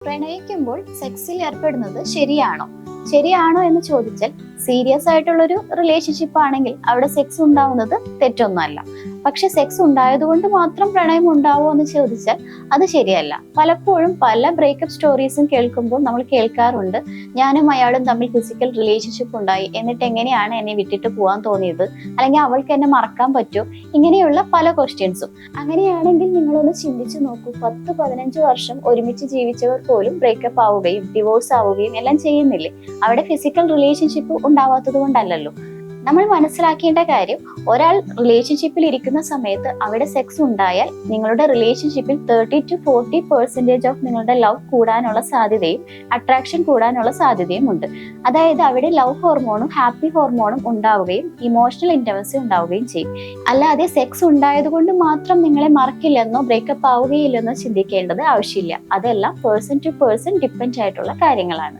പ്രണയിക്കുമ്പോൾ സെക്സിൽ ഏർപ്പെടുന്നത് ശരിയാണോ എന്ന് ചോദിച്ചാൽ സീരിയസ് ആയിട്ടുള്ളൊരു റിലേഷൻഷിപ്പ് ആണെങ്കിൽ അവിടെ സെക്സ് ഉണ്ടാവുന്നത് തെറ്റൊന്നുമല്ല. പക്ഷെ സെക്സ് ഉണ്ടായതുകൊണ്ട് മാത്രം പ്രണയം ഉണ്ടാവോ എന്ന് ചോദിച്ചാൽ അത് ശരിയല്ല. പലപ്പോഴും പല ബ്രേക്കപ്പ് സ്റ്റോറീസും കേൾക്കുമ്പോൾ നമ്മൾ കേൾക്കാറുണ്ട്, ഞാനും അയാളും തമ്മിൽ ഫിസിക്കൽ റിലേഷൻഷിപ്പ് ഉണ്ടായി, എന്നിട്ട് എങ്ങനെയാണ് എന്നെ വിട്ടിട്ട് പോകാൻ തോന്നിയത്, അല്ലെങ്കിൽ അവൾക്ക് എന്നെ മറക്കാൻ പറ്റുമോ, ഇങ്ങനെയുള്ള പല ക്വസ്റ്റ്യൻസും. അങ്ങനെയാണെങ്കിൽ നിങ്ങളൊന്ന് ചിന്തിച്ചു നോക്കൂ, 10-15 വർഷം ഒരുമിച്ച് ജീവിച്ചവർ പോലും ബ്രേക്കപ്പ് ആവുകയും ഡിവോഴ്സ് ആവുകയും എല്ലാം ചെയ്യുന്നില്ലേ? അവിടെ ഫിസിക്കൽ റിലേഷൻഷിപ്പ് ഉണ്ടാവാത്തത് കൊണ്ടല്ലല്ലോ. നമ്മൾ മനസ്സിലാക്കേണ്ട കാര്യം, ഒരാൾ റിലേഷൻഷിപ്പിൽ ഇരിക്കുന്ന സമയത്ത് അവിടെ സെക്സ് ഉണ്ടായാൽ നിങ്ങളുടെ റിലേഷൻഷിപ്പിൽ 30-40% ഓഫ് നിങ്ങളുടെ ലവ് കൂടാനുള്ള സാധ്യതയും അട്രാക്ഷൻ കൂടാനുള്ള സാധ്യതയും ഉണ്ട്. അതായത് അവിടെ ലവ് ഹോർമോണും ഹാപ്പി ഹോർമോണും ഉണ്ടാവുകയും ഇമോഷണൽ ഇന്റമസി ഉണ്ടാവുകയും ചെയ്യും. അല്ലാതെ സെക്സ് ഉണ്ടായത് കൊണ്ട് മാത്രം നിങ്ങളെ മറക്കില്ലെന്നോ ബ്രേക്കപ്പ് ആവുകയില്ലെന്നോ ചിന്തിക്കേണ്ടത് ആവശ്യമില്ല. അതെല്ലാം പേഴ്സൺ ടു പേഴ്സൺ ഡിപ്പെൻഡ് ആയിട്ടുള്ള കാര്യങ്ങളാണ്.